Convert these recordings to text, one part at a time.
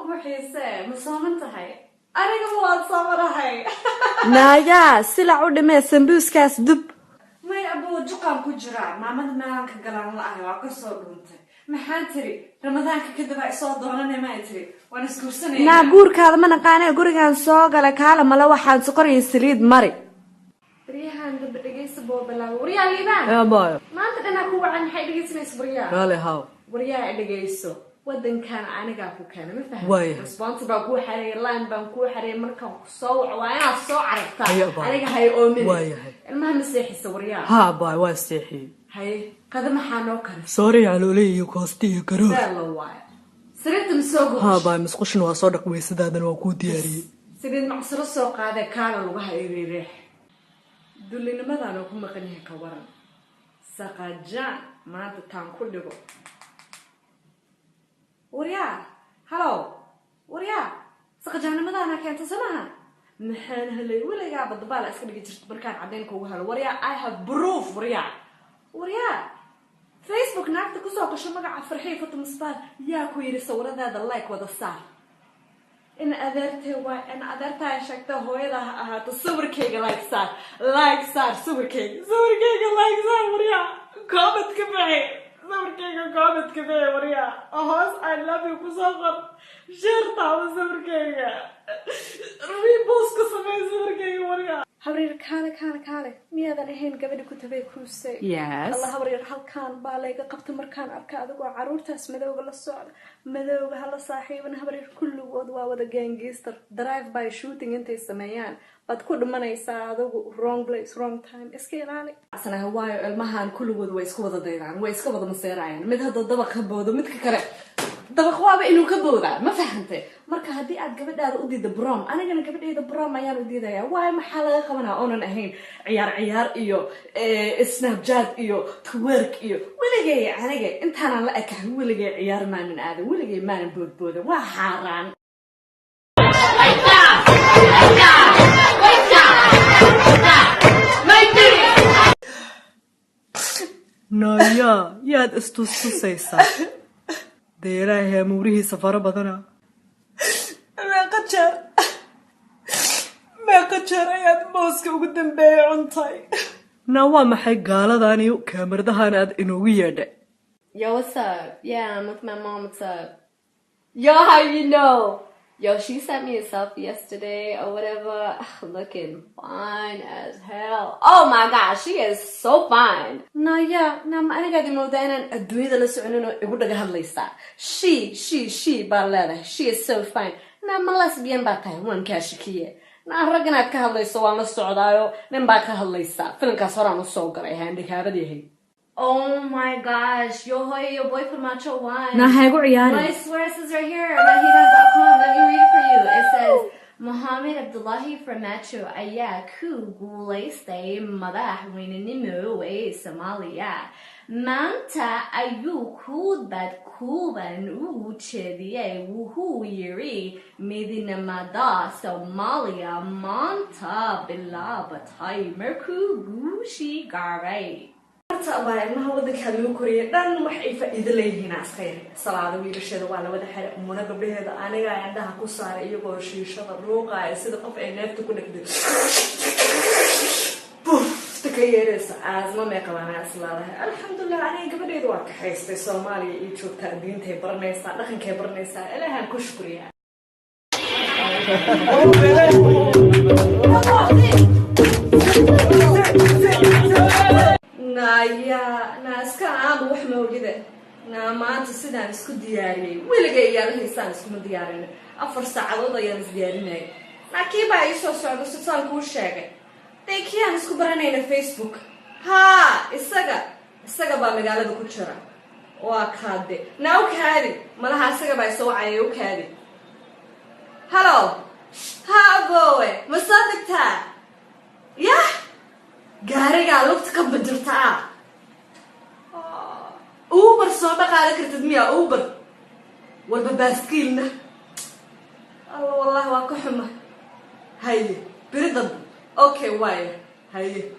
وحيسة مصامنت هاي أنا قبل أتصور هاي نايا سلع ودمي سمبوس كاس دب ما يأبو جقام كجرا ما مالك قلان الله وقصو دونتي ما حانتري رمضان كده بقى صوت دوننا ما يتري وانا سكورسني ناقور كذا ما نقاني غوريغان سو غلا كالا ملا waxaan soqoray saliid mari riyaan dib dhageyso boobala wariyaa liibaan baayo maanta dhanaa ku wacan maxay dhageysanaysaa wariyaa wale haw wariyaa dhageyso wadankan aniga ku keenay ma fahmay responsible ku xareey line baan ku xareey markaan ku soo wacaana soo carabta aniga hay oomin ilmaha maseexisa wariyaa ha baay waa seexi hay qadama xaano kale sorry aloolay iyo koostiyo garo la waay sariirta masoo ha baay masqushin waa soo dhaqweysadaadana waa ku diyaariyay sidii macsaro soo qaaday kaala lugaha ireereex dullinimadaan ku maqan yahay ka waran saqajaan maanta taan ku dhigo wariyaa halo wariyaa saqajaanimadaan keenta samaha maxaan helay weligaa badbaal iska dhigi jirto markaan cadeen kugu helo wariyaa I have proof wariyaa Facebook naagta ku soo qasho magaca farxii Fatima Star yaa ku yiri sawiradaada like wada saar in adeertay waa in adeertay sheegta hooyada ahaato sawirkayga like saar sawirkayga like saar wariyaa comment ka bixi sawirkayga comment ka bixi wariyaa hoos I love you ku soo qor share taabo sawirkayga repost ku samee sawirkayga wariyaa habreer kaale miyaadan ahayn gabadha ku tabay kuusay yes Allah habreer halkaan baa layga qabta markaan arka adigoo caruurtaas madowga la socda madowga hala saaxiiban habreer kulligood waa wada gangster drive by shooting intay sameeyaan bad ku dhimanaysaa adigu wrong place wrong time iska ilaali asana waayo ilmahan kulligood way isku wada daydaan way iska wada maseerayaan mid hadda dabaq ka boodo midka kale dabaq waaba inuu ka boodaa ma fahantay marka haddii aad gabadhaada u diida brom anigana gabadheeda brom ayaan u diidayaa waayo maxaa laga qabanaa oonan ahayn ciyaar iyo snapchat iyo twerk iyo weligay aniga intaanaan la ekahay weligay ciyaar maanan aadan weligay maanan boodbooda waa xaaraan naya yaad istustusaysaa deeraha muurihi safaro badana ما قجر ayaad mooska ugu dambeeyay cuntay na waa maxay gaaladani kamaradahan aad inoogu yeedhay Yo, what's up? Yeah, I'm with my mom. What's up? Yo, how you know? Yo, she sent me a selfie yesterday or whatever. Looking fine as hell. Oh my gosh, she is so fine. No, yeah, no, I got the most and do the lesson and it would have lisa. She, Barletta, she is so fine. Now, my lesbian batay, one cash here. Now, Ragana Kali so on the Sordayo, then back a lisa. Feeling Casorano so good, I handy carried. Oh my gosh, your boyfriend Macho One. na hagu ciyaari I swear it says right here, Mahida.com. Let me read it for you. It says, Mohammed Abdullahi from Macho Ayaku Gulaste Madah Wininimu A Somalia. Manta Ayu Kulbad Kuban Uchedie Wuhu Yiri Medina Mada Somalia Manta Bilabatai Merku Gushi Gare. أبغى إنه هو ذيك هذا كوريا دان وحي فإذا ليه هنا أسخير صلاة ويرشد ولا وده حرق منا قبل هذا أنا جاي عندها كوسار يبغى شيء شغل روقة يصير قف إنك تكون كده بوف تكيرس أزمة ما كمان صلاة الحمد لله أنا قبل هذا وقت حيس في الصومالي يشوف تأدين تبرنيسا لكن كبرنيسا إلها كشكريا ناس كان وح موجودة ما أنت سدان سكو دياري ولا جاي يالله إنسان سكو ديارين أفر ساعة وضع يالله ديارين لكن بقى يسوع سعد وستان كل شيء تيجي أنا سكو برانين فيسبوك ها السجا بقى مقالة بكتشرة وكادي ناو كادي ما لها السجا بقى يسوع عيو كادي هلو ها بوي مصدق تا يا gaariga lugta ka badirtaa Uber soo dhaqaale kartid miya Uber walba baaskiilna Allah wallahi waa ku xuma haye biridan okay way haye 9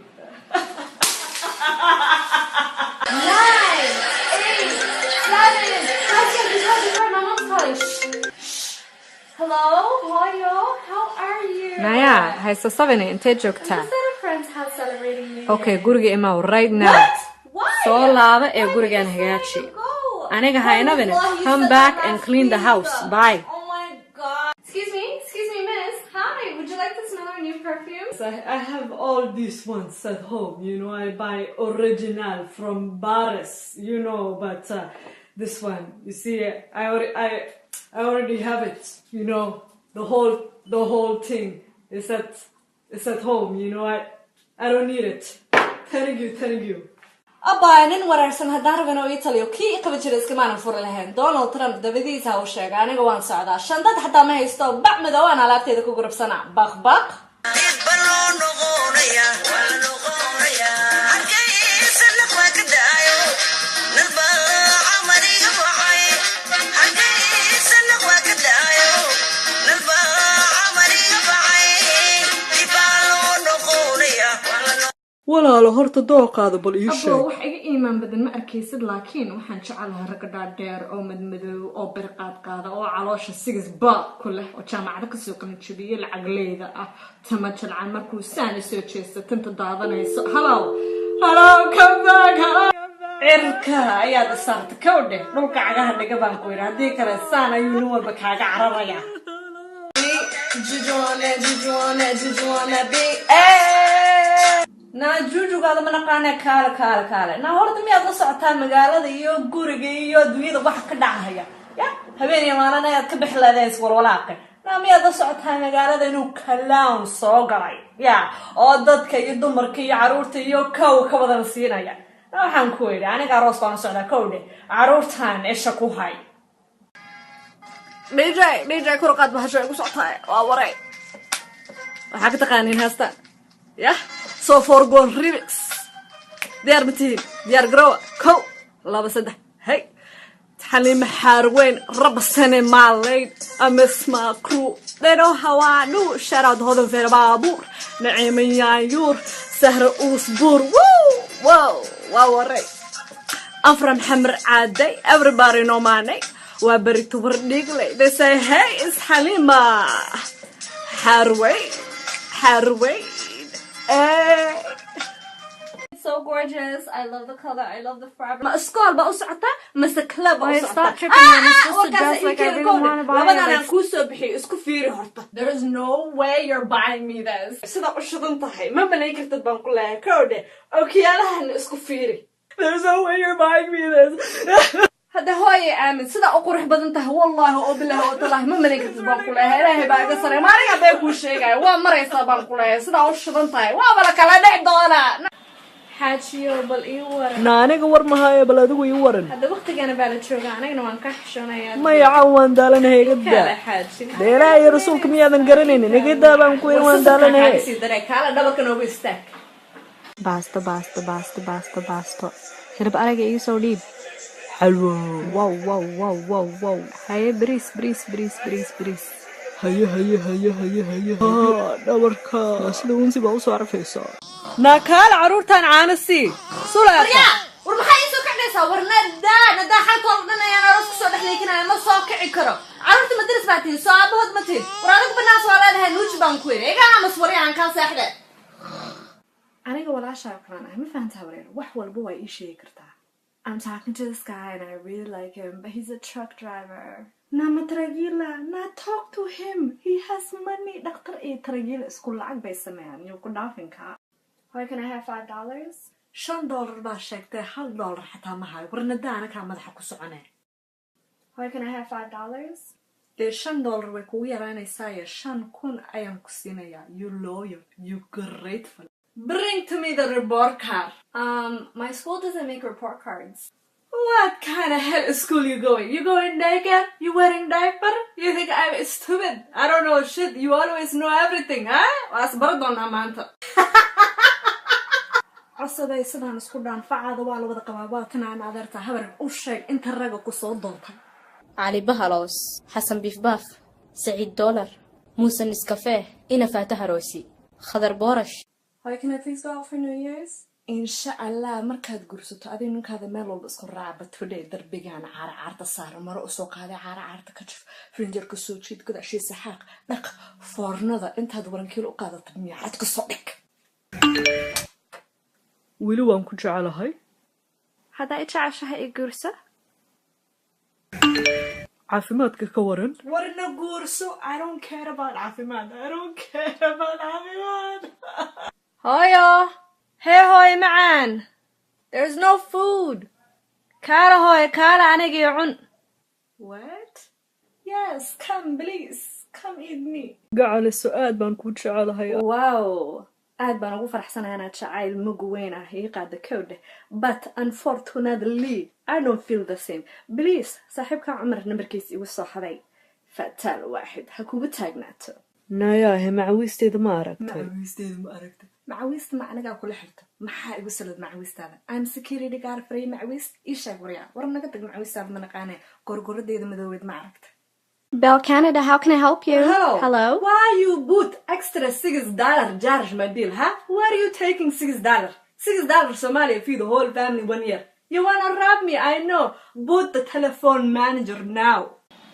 8 7 my mom's calling Hello, Hoyo. How are you? Naya, hayso sabine intee joogtaa? I'm just at a friend's house celebrating New Year. Okay, guriga imaw right now. What? Why? Soo laaba ee Why gurigan did you hagaaji. say I go? Aniga ha inabine. Oh, you Come said back that and last clean the week. house. Bye. Oh my god. Excuse me, miss. Hi, would you like to smell our new perfume? I have all these ones at home, you know, I buy original from Baris, you know, but this one, you see, I already have it, you know, the whole thing is at home, you know, I don't need it. Thank you. Abaa nin waraarsan haddaan rabin oo ii taliyo kii i qaban jiray iskamaana furi lahayn Donald Trump dabadiisa ha u sheega aniga waan socdaa shandad xataa ma haysto bac madow aan alaabteeda ku gurubsanaa baq walaalo horta dooqaada bal ii sheeg Abo wax iga iimaan badan ma arkaysid laakiin waxaan jecelahay rag dhaadheer oo madmadow oo birqaad qaada oo caloosha sigas baaq ku leh oo jaamacada ka soo qalin jabiyay lacag leeyda ah tama jalcan markuu saan soo jeesto tinta daadanayso hello come back cirka ayaad saarta kowdhe dhulka cagaha dhiga baan ku yidhi haddii kale saan ayuu nin walba kaaga cararaya jujuana be naa juujugaada ma naqaana kaale naa horta miyaad la socotaa magaalada iyo guriga iyo adduunyada waxa ka dhacaya ya habeen iyo maalin ayaad ka bixladeys walwalaaqe naa miyaad la socotaa magaalada inuu clown soo galay ya oo dadka iyo dumarka iyo caruurta iyo kow ka wadan siinaya naa waxaan ku yidhi aniga aroos baan socdaa kowdhe caruurtan isha ku hay DJ kurqaad bahasho ay ku socotaa waa waray waxaa ka taqaaniin haasta ya so forgon remix diyaar matiin diyaar garowa kow laba saddex hey xalima xaarweyn rabsane maalayd amasma crew dhero hawaanu sharaad hodan feer baabuur naciima yaanyuur sahra uusbuur wow waray afram xamar caaday everybody know my name waa beri tubar dhiigley they say hey is xalima xaarweyn It's so gorgeous. I love the color. I love the fabric. Ma school ba u socota mase club u Wait, socota stop tripping me. I'm supposed to dress like I really want to buy labadan it. aan kuu soo bixiyo isku fiiri horta there is no way you're buying me this sida u shidan tahay ma malayn kartid baan ku leeyahay kowdhe okiyaalahan isku fiiri there is no way you're buying me this hadda hooye aamin sida u qurux badan tahay wallahi oo billahi oo tallahi ma malayn kartid baan ku leeyahay ilaahay baa iga saray maariga bay kuu sheegaya waa maraysaa baan ku leeyahay sida u shidan tahay waa bala kala dhex doonaa Hajiyo bal ii waran. na aniga war mahaayo bal adigu ii waran Hadda waqtigana baa la joogaa anagana waan ka xishoonayaa. maya waan daalanahay iga Kala daa xaaji. dheeraha iyo rasuulka miyaadan garanaynin iga daa baan ku yidhi waan daalanahay Si dare kala dhabarka noogu istaag. baasto hirib araga ii soo dhiib xalwo wow haye bariis haye dhabarka sida unsi baa usoo arfaysaa naa kaala caruurtaan caana sii suleeqa war maxay soo kacdaysaa war nada xalkooda dhan ayaan aroos ku soo dhexleekinaya ma soo kici karo caruurta madras baa tihin soo aabahood ma tihin war adag banaas waa leedahay nuuji baan ku yidhi iga amas wari aan kaa seexde aniga walaashaa kalaan ah ma fahantaa wareer wax walba waa ii sheegi kartaa I'm talking to this guy and I really like him but he's a truck driver nama taragila na talk to him he has money dhaqtar iyo taragila isku lacag bay sameeyaan iyo ku dhaafinkaa Why can I have $5? $5 baa sheegtay $1 xataa ma hayo warnada anakaa madaxa ku soconee Why can I have $5? dee $5 way kugu yaraanaysaayo 5,000 ayaan ku siinayaa you loyal you grateful bring to me the report card My school doesn't make report cards. what kind of hell school you going naked you wearing diaper you think I'm stupid I don't know shit you always know everything huh waas bara doonaa maanta codsaday sidaan isku dhaanfacaada waa la wada qabaa waa tanaan adeerta habar u sheeg inta raga ku soo doontay cali bahalos xasan biifbaaf saciid doolar muusan iskafee ina faataha roosi khadar boorash Why can I please go out for New Year's? insha allah markaad gursato adiga ninkaada meel walba isku raaca batodhe darbigaan caara caarta saara maro usoo qaaday caara caarta ka jif frinjarka soo jiid gadaashiisa xaaq dhaq foornada intaad warankiil u qaadata miyaacad ka soo dhig weli waan ku jecelahay haddaa i jeceshahay i guurso caafimaadka ka waran warna guurso I don't care about caafimaad hooyo hee hooyo macaan there's no food kaala hooyo kaala anigii cun what yes come please come eat me gacaliso aad baan ku jecelahay wow aad baan ugu faraxsanahay inaad jacayl mug weyn ah ii qaada kowdhe but unfortunately I don't feel the same please saaxiibka cumar nambarkiisa igu soo xaday fataal waaxid ha kugu taagnaato nayaahe macawiisteeda ma aragtay macawiista ma anigaa kula xirto maxaa igu salad macawiistaada I'm security guard free macawiist ii sheeg waryaa war naga tag macawiistaada ma naqaanee gorgoradeeda madoobeed ma aragta Bell Canada, how can I help you? Hello. Why you put extra $6 charge my bill, huh? Why are you taking $6? $6 Somalia feed the whole family 1 year. You wanna rob me? I know. Put the telephone manager now.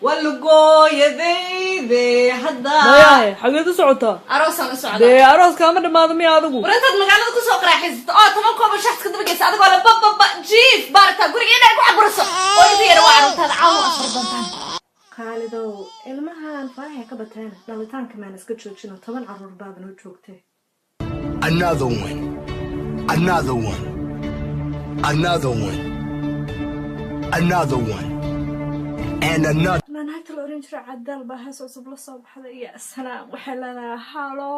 Walgo ya baby hadda. nayaahe xageed u socotaa aroosaan u socda dee arooska ama dhamaado miya adigu warantaad magaalada kusoo qaraaxaysato oo 10 kooba shakhs ka dabageysa adigoo la bababa jiif baarta guriga inay ku caburiso oo inta yar waa carruurtaada caawa afar dantaan Khaalidow ilmahan faraha ka bateen dhalitaanka maan iska joojino 10 carruur baadan u joogtay Another one. Another one. Another one. Another one. And another. naagta la oran jiray cadaal baa hees cusub la soo baxday iyo asalaam waxay leedahay hallo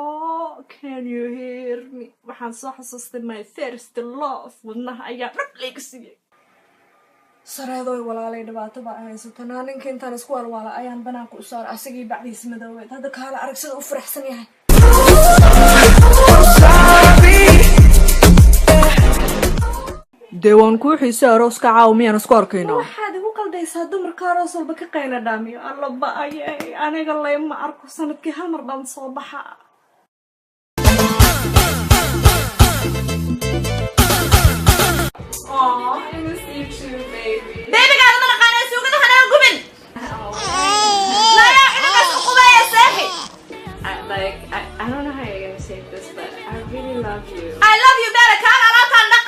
can you hear me waxaan soo xasuustay my first love wadnaha ayaa dhab layga siiyey sareedoy walaalay dhibaato baa haysato ninka intaan isku walwaala ayaan banaanka u saaray asagii bacdiisa madoobeed hadda kaala arag sida u faraxsan yahay dee waan kuu xiisay arooska caawa miyaan isku arkaynaa waxaad igu qaldaysaa dumarka aroos walba ka qayna dhaamiyo alla ba-ayay aniga layma arko sanadkii hal mar baan soo baxa beebigaada ma naqaanay suugada hanaa gubin laya inakaas uqubaya saaxi I don't know how you're gonna say this but I really love you I love you better kaala alaabtaan dhaq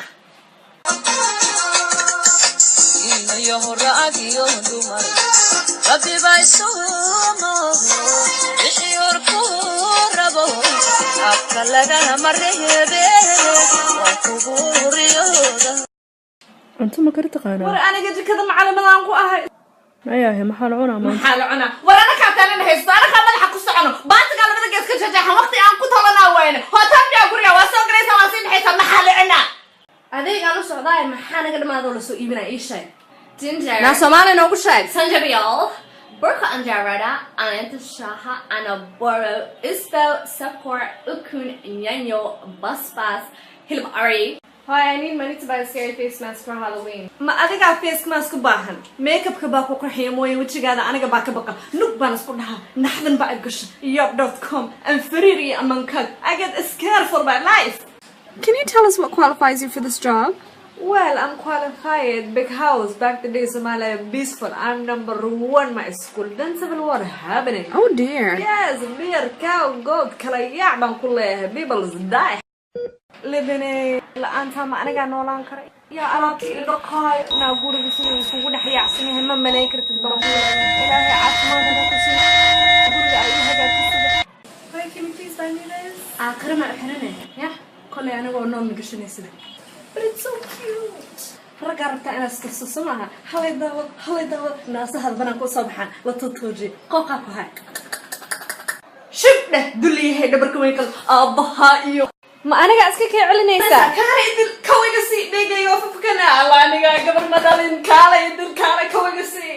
cunto ma kari taqaanaa war aniga jikada macalimadaan ku ahay nayaahe maxaa la cunaa maanta maxaa la cunaa war anakaa taanin haysto anakaa madaxa ku socono baatigaa labada gees ka jajaxan waqti aan ku talanaa wayne hootaanbiyaa guriga waa soo galaysaa waa sii baxaysaa maxaa la cunaa adeegaan u socdaay maxaa naga dhamaadoo lasoo iibinaya ii sheeg ginger naa soomaali noogu sheeg sanjabiol burka anjarada anaanta shaha anaboro isbo sakor ukun nyanyo basbas hilib ari Hi, I need money to buy a scary face mask for Halloween. ma adigaa face mask u baahan makeupka baa ku qaxiya mooye wejigaada aniga baa ka baqa nug baan isku dhahaa naxdan baa gasha yob.com and fariir iyo amankag I get scared for my life Can you tell us what qualifies you for this job? Well, I'm qualified. Big house. Back the day, Somalia peaceful. I'm #1 my school. Then civil war happening. Oh dear. Yes, beer, cow, goat, kala yac baan ku leeyahay. People die. Living la'aanta ma aniga noolaan karay. Ya alaabta ii dhaqaay. Naa guriga siduu isugu dhex yaacsan yahay ma malayn kartid baan ku leeyahay. Ilaahay caafimaad ha ku siiyo. Guriga ay hagaajisada. Wait, can you please buy me this? aakhire ma xirane ya Kolay anigoo nool ma gashanaysid. But it's so cute. Ragga rabtaa inaad istursaso maaha. Halay daawad. Naasahaad banaanka u soo baxaan. La tutuuji. Qooqaa ku hay. shibdhe dulliyahay dhabarka weykal aabbaha iyo Ma aniga iska kee celinaysaa? kaala idil kawiga sii dhegayoo fafkana alla aniga gabar madalin kaala idil kaala kawiga sii